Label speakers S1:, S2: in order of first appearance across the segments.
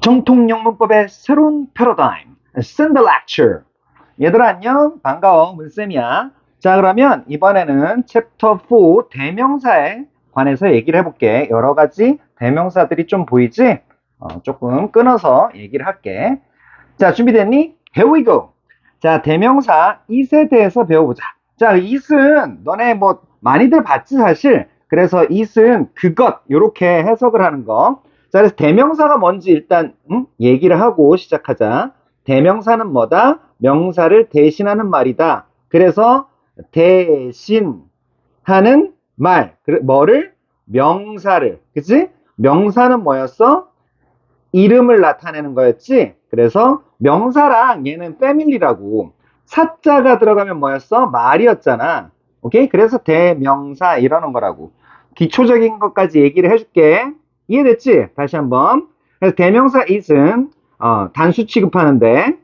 S1: 정통용 문법의 새로운 패러다임, Send the lecture. 얘들아 안녕, 반가워, 문쌤이야. 자, 그러면 이번에는 챕터 4 대명사에 관해서 얘기를 해볼게. 여러 가지 대명사들이 좀 보이지? 조금 끊어서 얘기를 할게. 자, 준비됐니? Here we go. 자, 대명사 it에 대해서 배워보자. 자, it은 너네 뭐 많이들 봤지 사실. 그래서 it은 그것 요렇게 해석을 하는 거. 자, 그래서 대명사가 뭔지 일단 얘기를 하고 시작하자. 대명사는 뭐다? 명사를 대신하는 말이다. 그래서 대신하는 말. 뭐를? 명사를. 그치? 명사는 뭐였어? 이름을 나타내는 거였지. 그래서 명사랑 얘는 패밀리라고. 사자가 들어가면 뭐였어? 말이었잖아. 오케이? 그래서 대명사 이러는 거라고. 기초적인 것까지 얘기를 해줄게. 이해됐지? 다시 한번. 그래서 대명사 is은 단수 취급하는데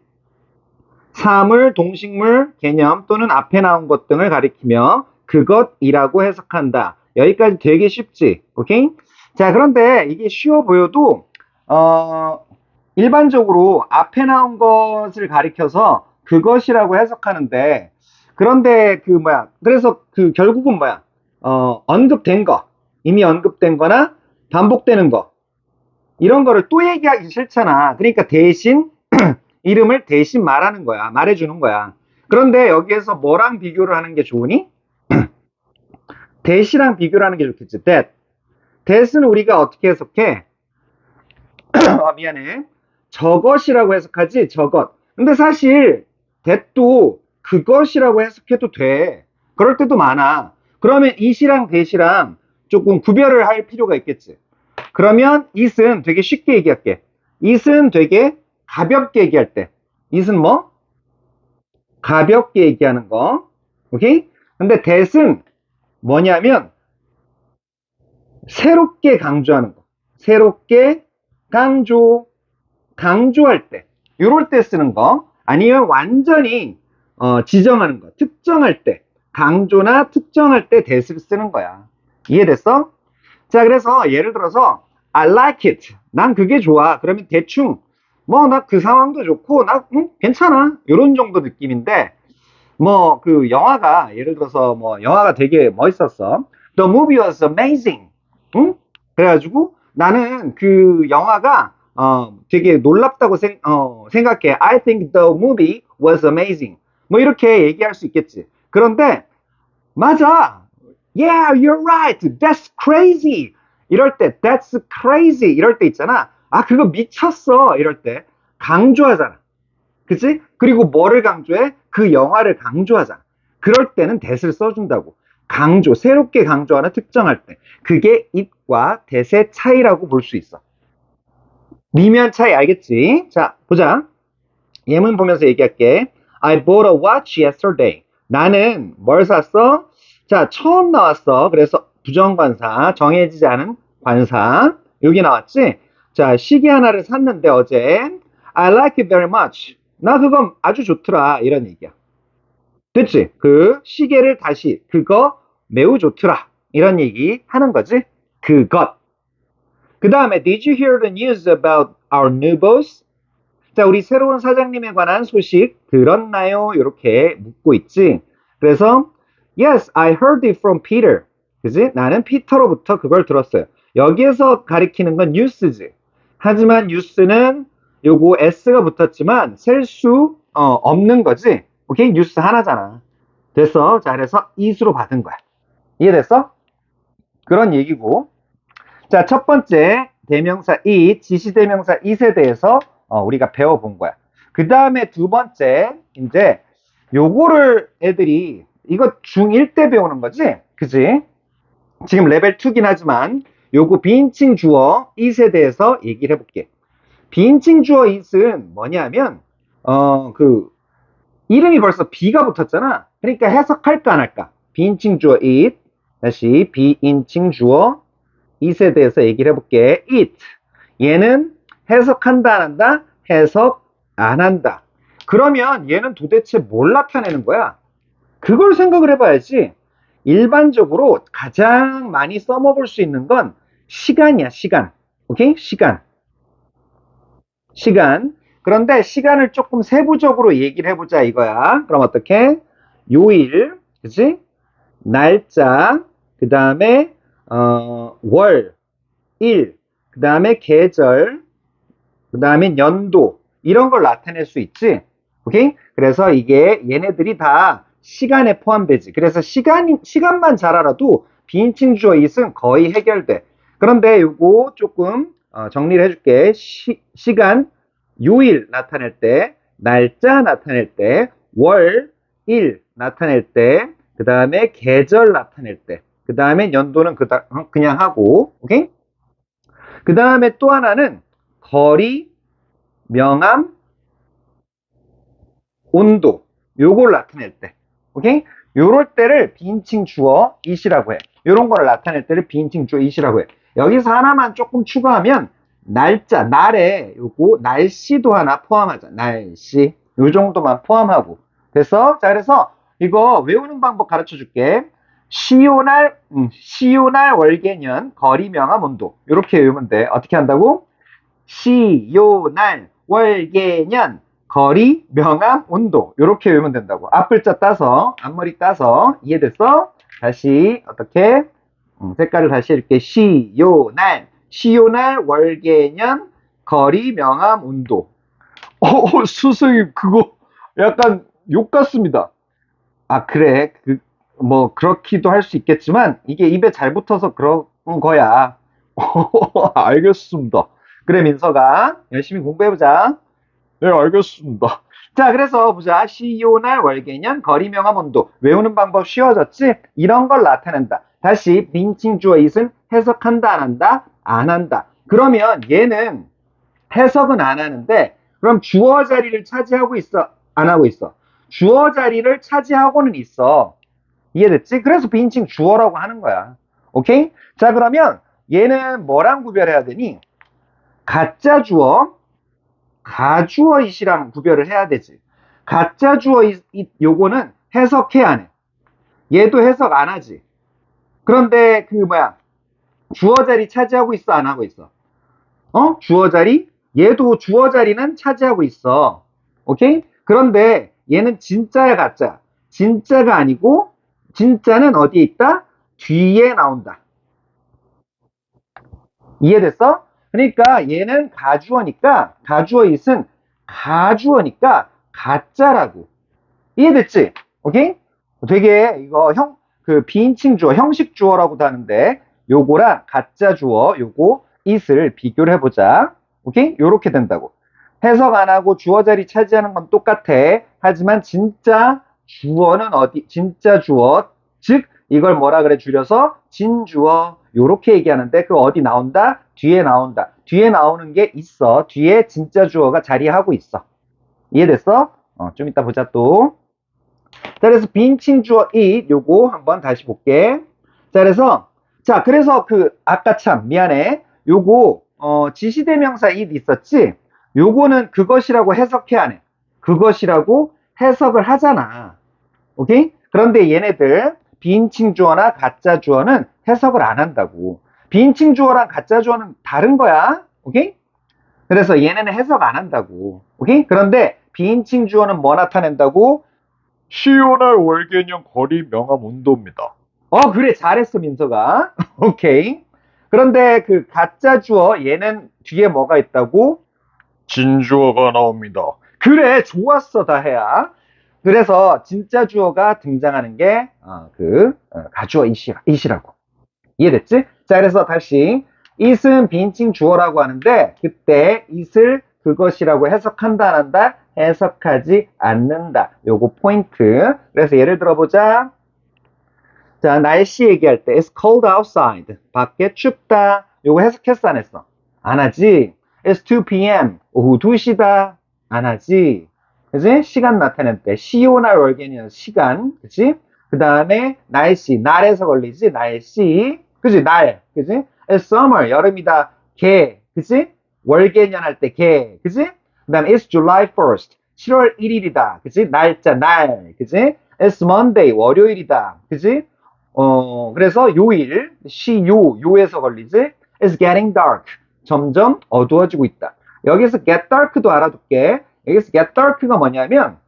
S1: 사물, 동식물, 개념 또는 앞에 나온 것 등을 가리키며 그것이라고 해석한다. 여기까지 되게 쉽지? 오케이? 자, 그런데 이게 쉬워 보여도 일반적으로 앞에 나온 것을 가리켜서 그것이라고 해석하는데, 그런데 그래서 그 결국은 언급된 거, 이미 언급된 거나 반복되는 거, 이런 거를 또 얘기하기 싫잖아. 그러니까 대신 이름을 대신 말하는 거야. 말해주는 거야. 그런데 여기에서 뭐랑 비교를 하는 게 좋으니? that이랑 비교를 하는 게 좋겠지. that은 우리가 어떻게 해석해? 미안해. 저것이라고 해석하지, 저것. 근데 사실 that도 그것이라고 해석해도 돼. 그럴 때도 많아. 그러면 it이랑 that이랑 조금 구별을 할 필요가 있겠지. 그러면 it은 되게 쉽게 얘기할게. it은 되게 가볍게 얘기할 때. it은 뭐? 가볍게 얘기하는 거. 오케이? 근데 that은 뭐냐면 새롭게 강조하는 거. 새롭게 강조할 때. 이럴 때 쓰는 거. 아니면 완전히 지정하는 거. 특정할 때. 강조나 특정할 때 that을 쓰는 거야. 이해됐어? 자, 그래서 예를 들어서 I like it. 난 그게 좋아. 그러면 대충 나 그 상황도 좋고 나 괜찮아. 이런 정도 느낌인데 그 영화가 예를 들어서 영화가 되게 멋있었어. The movie was amazing. 응? 그래가지고 나는 그 영화가 되게 놀랍다고 생각해. I think the movie was amazing. 뭐 이렇게 얘기할 수 있겠지. 그런데 맞아. Yeah, you're right. That's crazy. 이럴 때 that's crazy 이럴 때 있잖아. 아, 그거 미쳤어. 이럴 때 강조하잖아. 그치? 그리고 뭐를 강조해? 그 영화를 강조하잖아. 그럴 때는 that을 써준다고. 강조, 새롭게 강조하는 특정할 때. 그게 it과 that의 차이라고 볼 수 있어. 미묘한 차이 알겠지? 자, 보자. 예문 보면서 얘기할게. I bought a watch yesterday. 나는 뭘 샀어? 자, 처음 나왔어. 그래서 부정관사, 정해지지 않은 관사. 여기 나왔지? 자, 시계 하나를 샀는데 어제 I like it very much. 나 그건 아주 좋더라. 이런 얘기야. 됐지? 그 시계를 다시 그거 매우 좋더라. 이런 얘기 하는 거지. 그것. 그 다음에 Did you hear the news about our new boss? 자, 우리 새로운 사장님에 관한 소식 들었나요? 이렇게 묻고 있지. 그래서 Yes, I heard it from Peter. 그지? 나는 피터로부터 그걸 들었어요. 여기에서 가리키는 건 뉴스지. 하지만 뉴스는 요거 S가 붙었지만 셀 수 없는 거지. 오케이? 뉴스 하나잖아. 됐어. 자, 그래서 it으로 받은 거야. 이해됐어? 그런 얘기고. 자, 첫 번째 대명사 it, 지시대명사 it에 대해서 우리가 배워본 거야. 그 다음에 두 번째, 이제 요거를 애들이 이거 중1 때 배우는 거지? 그지? 지금 레벨 2긴 하지만 요거 비인칭 주어 it에 대해서 얘기를 해볼게. 비인칭 주어 it은 뭐냐면 그 이름이 벌써 B가 붙었잖아. 그러니까 해석할까 안 할까? 비인칭 주어 it, 다시 비인칭 주어 it에 대해서 얘기를 해볼게. it. 얘는 해석한다 안 한다? 해석 안 한다. 그러면 얘는 도대체 뭘 나타내는 거야? 그걸 생각을 해봐야지. 일반적으로 가장 많이 써먹을 수 있는 건 시간이야, 시간. 오케이? 시간. 시간. 그런데 시간을 조금 세부적으로 얘기를 해보자 이거야. 그럼 어떻게? 요일, 그치? 날짜, 그 다음에 월, 일, 그 다음에 계절, 그 다음에 연도 이런 걸 나타낼 수 있지. 오케이? 그래서 이게 얘네들이 다 시간에 포함되지. 그래서 시간만 잘 알아도 비인칭 주어 it은 거의 해결돼. 그런데 요거 조금 정리를 해줄게. 시간, 요일 나타낼 때, 날짜 나타낼 때, 월, 일 나타낼 때, 그 다음에 계절 나타낼 때, 그 다음에 연도는 그냥 하고, 오케이? 그 다음에 또 하나는 거리, 명암, 온도 요걸 나타낼 때 오케이? 요럴 때를 비인칭 주어 it이라고 해. 요런 거를 나타낼 때를 비인칭 주어 it이라고 해. 여기서 하나만 조금 추가하면 날짜, 날에 요거 날씨도 하나 포함하자. 날씨 요 정도만 포함하고 됐어? 자 그래서 이거 외우는 방법 가르쳐 줄게. 시요날 월계년 거리 명암 온도 요렇게 외우면 돼. 어떻게 한다고? 시요날 월계년 거리 명암 온도 이렇게 외우면 된다고. 앞글자 따서 앞머리 따서 이해됐어? 다시 어떻게 색깔을 다시 이렇게 시요날 월계년 거리 명암 온도. 선생님 그거 약간 욕 같습니다. 아 그래 뭐 그렇기도 할 수 있겠지만 이게 입에 잘 붙어서 그런 거야. 알겠습니다. 그래 민서가 열심히 공부해보자. 네, 알겠습니다. 자, 그래서 보자. 시요날 월계년 거리명암 온도. 외우는 방법 쉬워졌지? 이런 걸 나타낸다. 다시 빈칭 주어 it은 해석한다, 안 한다? 안 한다. 그러면 얘는 해석은 안 하는데 그럼 주어 자리를 차지하고 있어? 안 하고 있어? 주어 자리를 차지하고는 있어. 이해됐지? 그래서 빈칭 주어라고 하는 거야. 오케이? 자, 그러면 얘는 뭐랑 구별해야 되니? 가짜 주어, 가주어 it이랑 구별을 해야 되지. 가짜 주어 it 요거는 해석해 안 해. 얘도 해석 안 하지. 그런데 주어 자리 차지하고 있어 안 하고 있어? 주어 자리? 얘도 주어 자리는 차지하고 있어. 오케이? 그런데 얘는 진짜야 가짜? 진짜가 아니고 진짜는 어디에 있다? 뒤에 나온다. 이해됐어? 그러니까 얘는 가주어 it은 가주어니까 가짜라고. 이해됐지? 오케이? 되게 이거 비인칭 주어, 형식 주어라고도 하는데 요거랑 가짜 주어, 요거 it을 비교를 해보자. 오케이? 요렇게 된다고. 해석 안 하고 주어 자리 차지하는 건 똑같아. 하지만 진짜 주어는 진짜 주어, 즉 이걸 뭐라 그래 줄여서 진주어 요렇게 얘기하는데 그 어디 나온다? 뒤에 나온다. 뒤에 나오는 게 있어. 뒤에 진짜 주어가 자리하고 있어. 이해됐어? 좀 이따 보자 또. 자, 그래서 빈칭 주어 it 요거 한번 다시 볼게. 그래서 아까 참 미안해. 요거 지시대명사 it 있었지? 요거는 그것이라고 해석해 안 해. 그것이라고 해석을 하잖아. 오케이? 그런데 얘네들 비인칭 주어나 가짜 주어는 해석을 안 한다고. 비인칭 주어랑 가짜 주어는 다른 거야. 오케이? 그래서 얘네는 해석 안 한다고. 오케이? 그런데 비인칭 주어는 뭐 나타낸다고? 시오날 월계년 거리 명암 온도입니다. 그래. 잘했어, 민서가. 오케이. 그런데 그 가짜 주어 얘는 뒤에 뭐가 있다고? 진주어가 나옵니다. 그래. 좋았어, 다혜야. 그래서 진짜 주어가 등장하는 게 가주어 it이라고. 이해됐지? 자, 그래서 다시 it은 빈칭 주어라고 하는데 그때 it을 그것이라고 해석한다 안 한다? 해석하지 않는다. 요거 포인트. 그래서 예를 들어보자. 자, 날씨 얘기할 때 It's cold outside. 밖에 춥다. 요거 해석했어 안 했어? 안 하지. It's 2 p.m. 오후 2시다. 안 하지. 그지? 시간 나타낼 때 시오날 월계년 시간. 그지? 그 다음에 날씨. 날에서 걸리지. 날씨. 그지? 날. 그지? It's summer. 여름이다. 개. 그지? 월계년 할 때 개. 그지? 그 다음에 It's July 1st. 7월 1일이다. 그지? 날짜, 날. 그지? It's Monday. 월요일이다. 그지? 그래서 요일, 요에서 걸리지? It's getting dark. 점점 어두워지고 있다. 여기서 get dark도 알아둘게. 여기서 get dark가 뭐냐면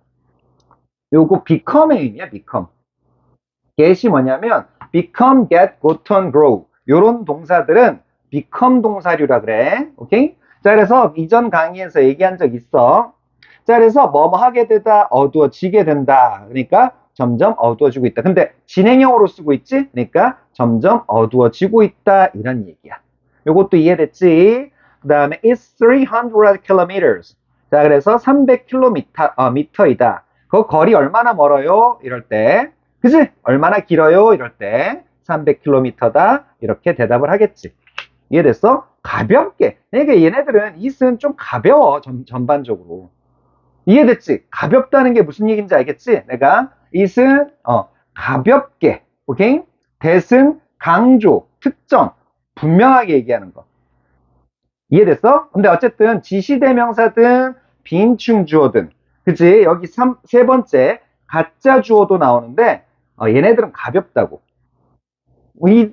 S1: 요거 become의 의미야, become. get이 뭐냐면 become, get, gotten, grow. 요런 동사들은 become 동사류라 그래. 오케이? 자, 그래서 이전 강의에서 얘기한 적 있어. 자, 그래서 뭐뭐 하게 되다, 어두워지게 된다. 그러니까 점점 어두워지고 있다. 근데 진행형으로 쓰고 있지? 그러니까 점점 어두워지고 있다. 이런 얘기야. 요것도 이해됐지? 그 다음에 it's 300 kilometers. 자, 그래서 300km, 미터이다. 그 거리 얼마나 멀어요? 이럴 때. 그지? 얼마나 길어요? 이럴 때 300km다. 이렇게 대답을 하겠지. 이해됐어? 가볍게. 그러니까 얘네들은 it은 좀 가벼워. 전반적으로. 이해됐지? 가볍다는 게 무슨 얘기인지 알겠지? 내가 it은 가볍게. 오케이? that은 강조, 특정, 분명하게 얘기하는 거. 이해됐어? 근데 어쨌든 지시대명사든 비인칭 주어든 그치? 여기 세 번째 가짜 주어도 나오는데 얘네들은 가볍다고.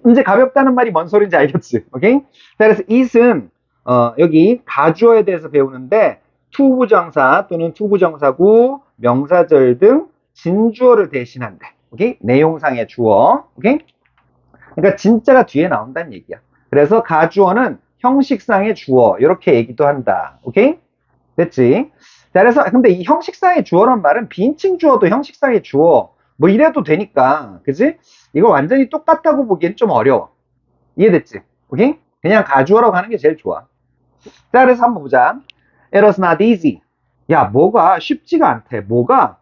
S1: 이제 가볍다는 말이 뭔 소리인지 알겠지? 오케이? 자, 그래서 it은 여기 가주어에 대해서 배우는데 투부정사 또는 투부정사구, 명사절 등 진주어를 대신한대. 오케이? 내용상의 주어. 오케이? 그러니까 진짜가 뒤에 나온다는 얘기야. 그래서 가주어는 형식상의 주어 이렇게 얘기도 한다. 오케이? 됐지? 자, 그래서 근데 이 형식상의 주어란 말은 비인칭 주어도 형식상의 주어 뭐 이래도 되니까 그지? 이거 완전히 똑같다고 보기엔 좀 어려워. 이해됐지? 오케이? 그냥 가주어라고 하는 게 제일 좋아. 자, 그래서 한번 보자. It was not easy. 야, 뭐가 쉽지가 않대. 뭐가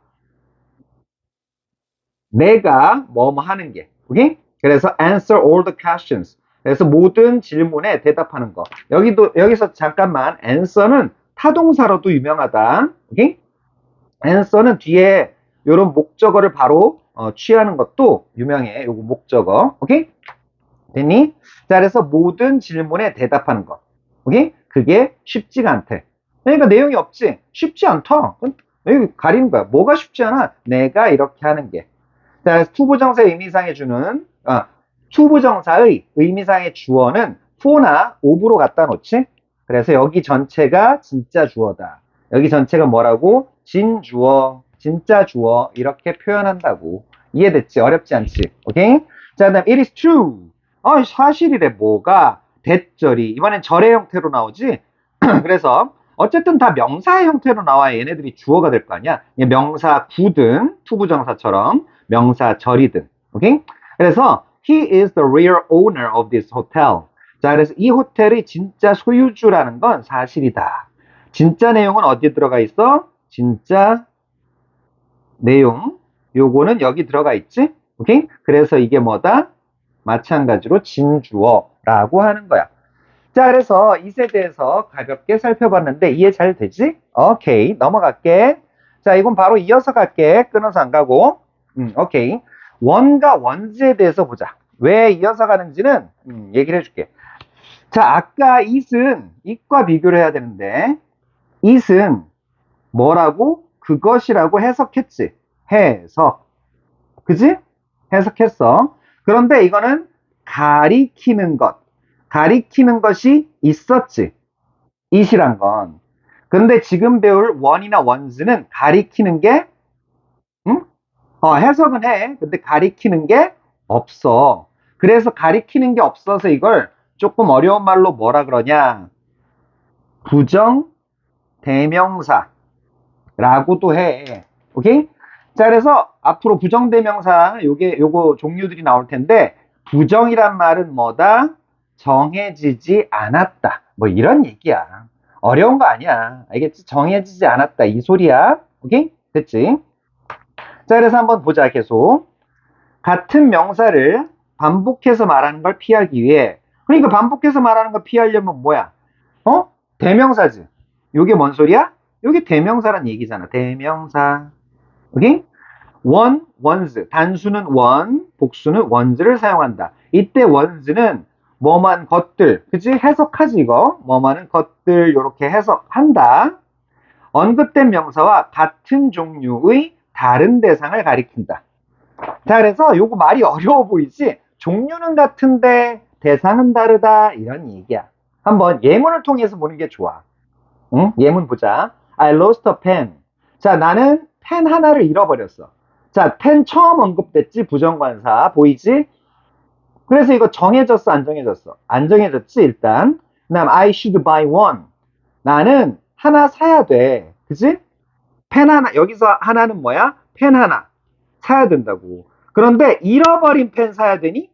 S1: 내가 뭐뭐 하는 게. 오케이? 그래서 answer all the questions. 그래서 모든 질문에 대답하는 거. 여기서 잠깐만 answer는 타동사로도 유명하다. 오케이? answer는 뒤에 이런 목적어를 바로 취하는 것도 유명해. 요거 목적어. 오케이? 됐니? 자, 그래서 모든 질문에 대답하는 거. 오케이? 그게 쉽지가 않대. 그러니까 내용이 없지. 쉽지 않다. 여기 가리는 거야. 뭐가 쉽지 않아? 내가 이렇게 하는 게. 자, 투부정사의 의미상의 주는 투부정사의 의미상의 주어는 for나 of로 갖다 놓지. 그래서 여기 전체가 진짜 주어다. 여기 전체가 뭐라고? 진주어, 진짜 주어 이렇게 표현한다고. 이해됐지? 어렵지 않지? 오케이? 자, 그다음 it is true. 사실이래. 뭐가? 대절이 이번엔 절의 형태로 나오지. 그래서 어쨌든 다 명사의 형태로 나와야 얘네들이 주어가 될 거 아니야. 명사 구든 투부정사처럼 명사 절이든. 오케이? 그래서 he is the real owner of this hotel. 자, 그래서 이 호텔의 진짜 소유주라는 건 사실이다. 진짜 내용은 어디에 들어가 있어? 진짜 내용. 요거는 여기 들어가 있지? 오케이? 그래서 이게 뭐다? 마찬가지로 진주어라고 하는 거야. 자, 그래서 이세 대해서 가볍게 살펴봤는데 이해 잘 되지? 오케이, 넘어갈게. 자, 이건 바로 이어서 갈게. 끊어서 안 가고. 오케이. 원과 원즈에 대해서 보자. 왜 이어서 가는지는 얘기를 해줄게. 자, 아까 it은 it과 비교를 해야 되는데 it은 뭐라고? 그것이라고 해석했지. 해석. 그지? 해석했어. 그런데 이거는 가리키는 것. 가리키는 것이 있었지. it이란 건. 근데 지금 배울 원이나 원즈는 가리키는 게, 해석은 해. 근데 가리키는 게 없어. 그래서 가리키는 게 없어서 이걸 조금 어려운 말로 뭐라 그러냐. 부정 대명사라고도 해. 오케이? 자, 그래서 앞으로 부정대명사 요거 종류들이 나올 텐데 부정이란 말은 뭐다? 정해지지 않았다. 뭐 이런 얘기야. 어려운 거 아니야. 알겠지? 정해지지 않았다. 이 소리야. 오케이? 됐지? 자, 그래서 한번 보자. 계속. 같은 명사를 반복해서 말하는 걸 피하기 위해. 그러니까 반복해서 말하는 걸 피하려면 뭐야? 대명사지. 요게 뭔 소리야? 요게 대명사란 얘기잖아. 대명사. 오케이? 원, 원즈. 단수는 원, 복수는 원즈를 사용한다. 이때 원즈는 뭐만 것들, 그치? 해석하지 이거. 뭐만은 것들 요렇게 해석한다. 언급된 명사와 같은 종류의 다른 대상을 가리킨다. 자, 그래서 요거 말이 어려워 보이지? 종류는 같은데 대상은 다르다 이런 얘기야. 한번 예문을 통해서 보는 게 좋아. 응? 예문 보자. I lost a pen. 자, 나는 펜 하나를 잃어버렸어. 자, 펜 처음 언급됐지? 부정관사. 보이지? 그래서 이거 정해졌어, 안 정해졌어? 안 정해졌지, 일단. 그 다음, I should buy one. 나는 하나 사야 돼. 그지? 펜 하나, 여기서 하나는 뭐야? 펜 하나. 사야 된다고. 그런데 잃어버린 펜 사야 되니?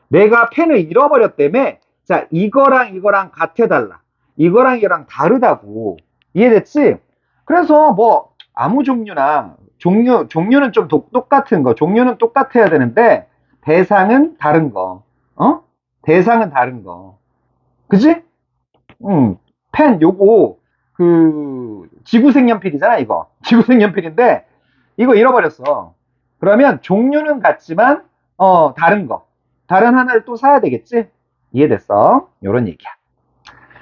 S1: 내가 펜을 잃어버렸다며. 자, 이거랑 같아달라. 이거랑 다르다고. 이해됐지? 그래서 뭐 아무 종류는 좀 똑같은 거. 종류는 똑같아야 되는데 대상은 다른 거. 어? 대상은 다른 거. 그지? 응. 펜 요거 지구색연필이잖아, 이거. 지구색연필인데 이거 잃어버렸어. 그러면 종류는 같지만 다른 거. 다른 하나를 또 사야 되겠지? 이해됐어? 요런 얘기야.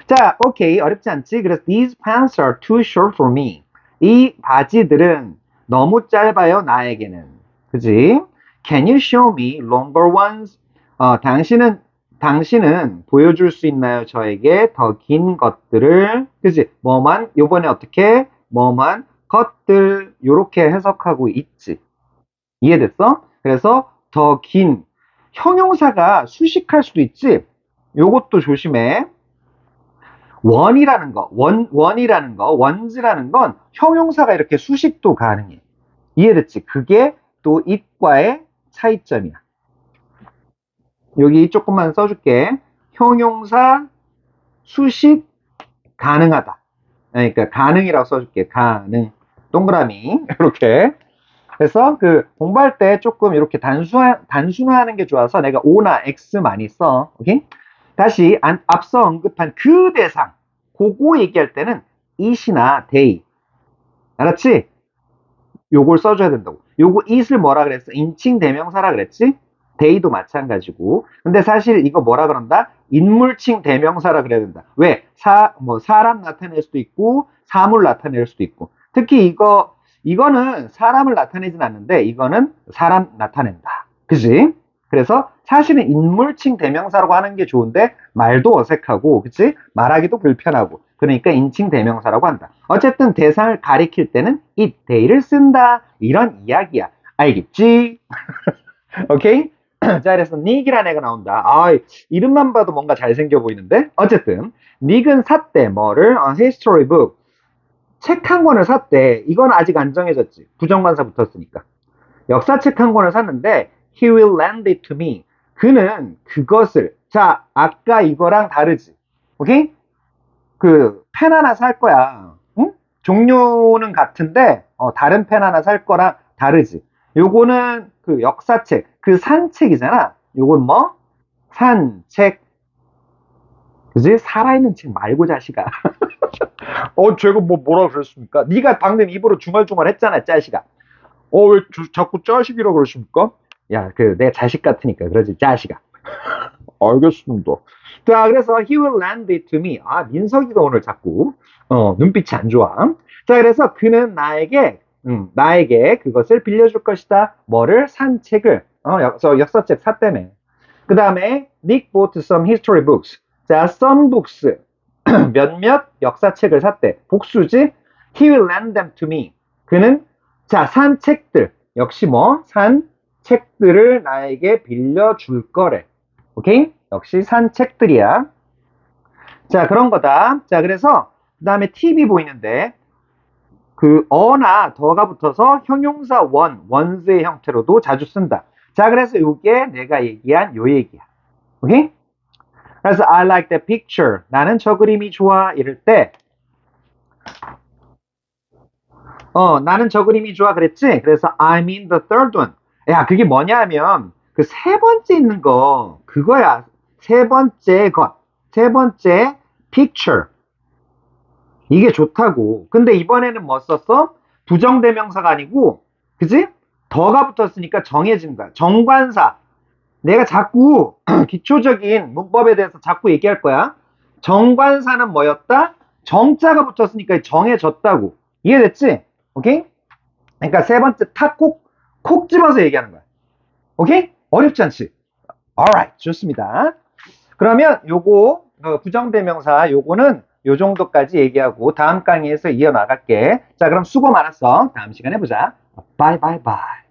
S1: 자, 오케이. 어렵지 않지? 그래서 these pants are too short for me. 이 바지들은 너무 짧아요, 나에게는. 그지? Can you show me longer ones? 당신은 보여줄 수 있나요? 저에게 더 긴 것들을. 그지? 요번에 어떻게? 뭐만 것들, 요렇게 해석하고 있지. 이해됐어? 그래서 더 긴, 형용사가 수식할 수도 있지? 요것도 조심해. 원즈라는 건 형용사가 이렇게 수식도 가능해. 이해됐지? 그게 또 it과의 차이점이야. 여기 조금만 써줄게. 형용사 수식 가능하다. 그러니까 가능이라고 써줄게. 가능. 동그라미. 이렇게. 그래서 공부할 때 조금 이렇게 단순화하는 게 좋아서 내가 O나 X 많이 써. 오케이? 다시 앞서 언급한 그 대상. 그거 얘기할 때는 it이나 they. 알았지? 요걸 써줘야 된다고. 요거 it을 뭐라 그랬어? 인칭 대명사라 그랬지? they도 마찬가지고. 근데 사실 이거 뭐라 그런다? 인물칭 대명사라 그래야 된다. 왜? 사람 나타낼 수도 있고, 사물 나타낼 수도 있고. 특히 이거는 사람을 나타내진 않는데, 이거는 사람 나타낸다. 그지? 그래서 사실은 인물칭 대명사라고 하는 게 좋은데, 말도 어색하고, 그치? 말하기도 불편하고. 그러니까 인칭 대명사라고 한다. 어쨌든 대상을 가리킬 때는 it, they를 쓴다. 이런 이야기야. 알겠지? 오케이? 자, 그래서 닉이라는 애가 나온다. 이름만 봐도 뭔가 잘생겨 보이는데? 어쨌든, 닉은 샀대. 뭐를? history book. 책 한 권을 샀대. 이건 아직 안 정해졌지. 부정관사 붙었으니까. 역사책 한 권을 샀는데, he will lend it to me. 그는 그것을, 자, 아까 이거랑 다르지. 오케이? 펜 하나 살 거야. 응? 종류는 같은데, 다른 펜 하나 살 거랑 다르지. 요거는 역사책, 산책이잖아. 요건 뭐? 산책. 그지? 살아있는 책 말고, 자식아. 제가 뭐라 그랬습니까? 네가 방금 입으로 중얼중얼 했잖아, 자식아. 왜 자꾸 자식이라 그러십니까? 야, 내 자식 같으니까 그러지, 자식아. 알겠습니다. 자, 그래서 he will lend it to me. 민석이가 오늘 자꾸 눈빛이 안 좋아. 자, 그래서 그는 나에게 그것을 빌려줄 것이다. 뭐를? 산책을. 역사책 샀다며. 그 다음에 Nick bought some history books. 자, some books. 몇몇 역사책을 샀대. 복수지? He will lend them to me. 그는 산 책들. 역시 산 책들을 나에게 빌려줄 거래. 오케이? 역시 산 책들이야. 자, 그런 거다. 자, 그래서 그 다음에 팁이 보이는데 어나 더가 붙어서 형용사 원스의 형태로도 자주 쓴다. 자, 그래서 이게 내가 얘기한 요 얘기야. 오케이? 그래서 I like the picture. 나는 저 그림이 좋아. 이럴 때 나는 저 그림이 좋아 그랬지? 그래서 I'm in the third one. 야, 그게 뭐냐 하면 세 번째 있는 거 그거야. 세 번째 것. 세 번째 picture. 이게 좋다고. 근데 이번에는 뭐 썼어? 부정대명사가 아니고 그지? 더가 붙었으니까 정해진 거야. 정관사. 내가 자꾸 기초적인 문법에 대해서 자꾸 얘기할 거야. 정관사는 뭐였다? 정자가 붙었으니까 정해졌다고. 이해됐지? 오케이? 그러니까 세 번째 콕 집어서 얘기하는 거야. 오케이? 어렵지 않지? alright. 좋습니다. 그러면 요거, 부정대명사, 요거는 요 정도까지 얘기하고 다음 강의에서 이어나갈게. 자, 그럼 수고 많았어. 다음 시간에 보자. 바이 바이 바이.